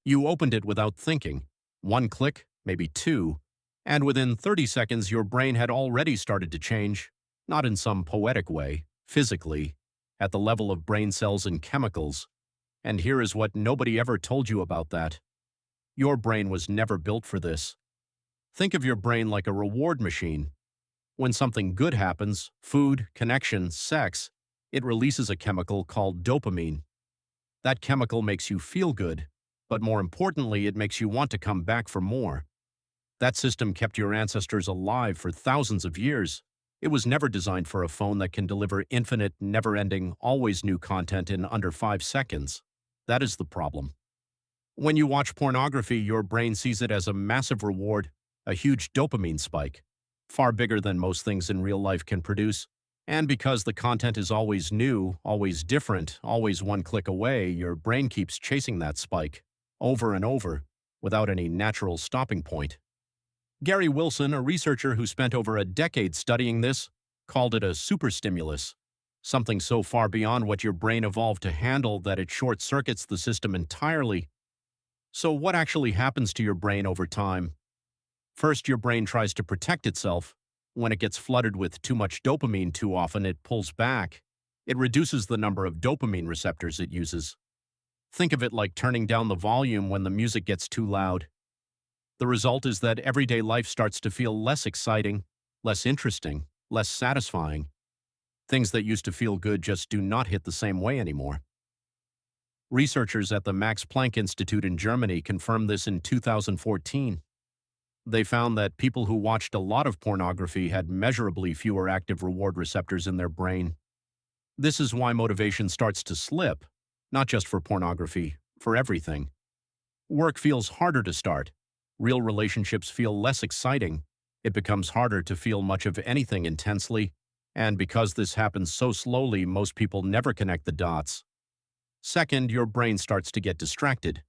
You opened it without thinking. One click, maybe two, and within 30 seconds your brain had already started to change, not in some poetic way, physically, at the level of brain cells and chemicals. And here is what nobody ever told you about that. Your brain was never built for this. Think of your brain like a reward machine. When something good happens, food, connection, sex, it releases a chemical called dopamine. That chemical makes you feel good, but more importantly, it makes you want to come back for more. That system kept your ancestors alive for thousands of years. It was never designed for a phone that can deliver infinite, never-ending, always new content in under 5 seconds. That is the problem. When you watch pornography, your brain sees it as a massive reward, a huge dopamine spike, far bigger than most things in real life can produce. And because the content is always new, always different, always one click away, your brain keeps chasing that spike, over and over, without any natural stopping point. Gary Wilson, a researcher who spent over a decade studying this, called it a superstimulus, something so far beyond what your brain evolved to handle that it short-circuits the system entirely. So what actually happens to your brain over time? First, your brain tries to protect itself. When it gets flooded with too much dopamine too often, it pulls back. It reduces the number of dopamine receptors it uses. Think of it like turning down the volume when the music gets too loud. The result is that everyday life starts to feel less exciting, less interesting, less satisfying. Things that used to feel good just do not hit the same way anymore. Researchers at the Max Planck Institute in Germany confirmed this in 2014. They found that people who watched a lot of pornography had measurably fewer active reward receptors in their brain. This is why motivation starts to slip, not just for pornography, for everything. Work feels harder to start. Real relationships feel less exciting. It becomes harder to feel much of anything intensely, and because this happens so slowly, most people never connect the dots. Second, your brain starts to get distracted.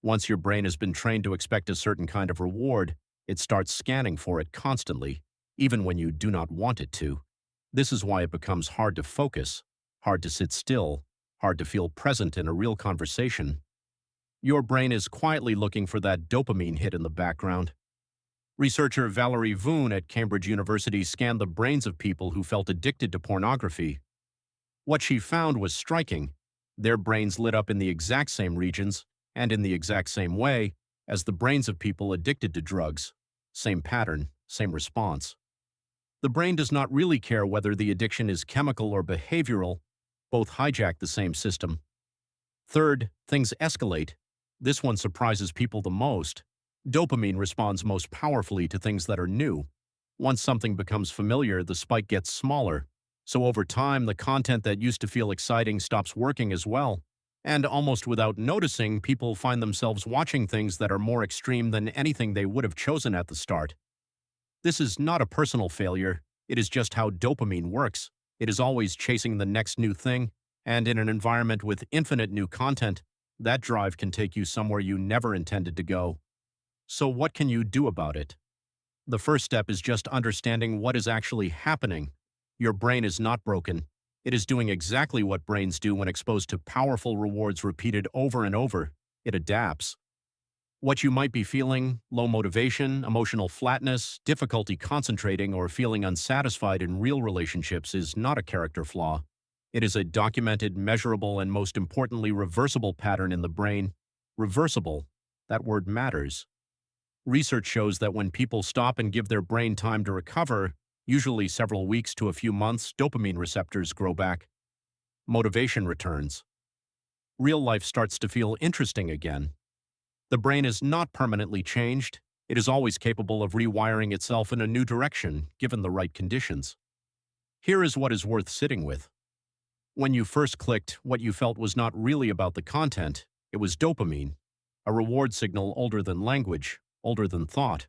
Once your brain has been trained to expect a certain kind of reward, it starts scanning for it constantly, even when you do not want it to. This is why it becomes hard to focus, hard to sit still, hard to feel present in a real conversation. Your brain is quietly looking for that dopamine hit in the background. Researcher Valerie Voon at Cambridge University scanned the brains of people who felt addicted to pornography. What she found was striking. Their brains lit up in the exact same regions, and in the exact same way, as the brains of people addicted to drugs. Same pattern, same response. The brain does not really care whether the addiction is chemical or behavioral. Both hijack the same system. Third, things escalate. This one surprises people the most. Dopamine responds most powerfully to things that are new. Once something becomes familiar, the spike gets smaller. So over time, the content that used to feel exciting stops working as well. And almost without noticing, people find themselves watching things that are more extreme than anything they would have chosen at the start. This is not a personal failure. It is just how dopamine works. It is always chasing the next new thing, and in an environment with infinite new content, that drive can take you somewhere you never intended to go. So what can you do about it? The first step is just understanding what is actually happening. Your brain is not broken. It is doing exactly what brains do when exposed to powerful rewards repeated over and over. It adapts. What you might be feeling, low motivation, emotional flatness, difficulty concentrating, or feeling unsatisfied in real relationships is not a character flaw. It is a documented, measurable, and most importantly, reversible pattern in the brain. Reversible. That word matters. Research shows that when people stop and give their brain time to recover, usually several weeks to a few months, dopamine receptors grow back. Motivation returns. Real life starts to feel interesting again. The brain is not permanently changed. It is always capable of rewiring itself in a new direction, given the right conditions. Here is what is worth sitting with. When you first clicked, what you felt was not really about the content. It was dopamine, a reward signal older than language, older than thought,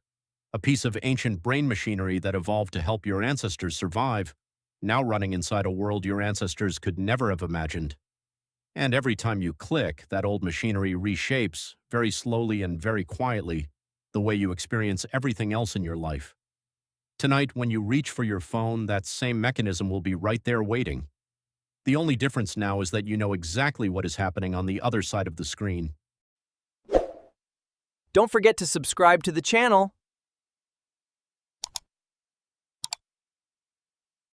a piece of ancient brain machinery that evolved to help your ancestors survive, now running inside a world your ancestors could never have imagined. And every time you click, that old machinery reshapes, very slowly and very quietly, the way you experience everything else in your life. Tonight, when you reach for your phone, that same mechanism will be right there waiting. The only difference now is that you know exactly what is happening on the other side of the screen. Don't forget to subscribe to the channel.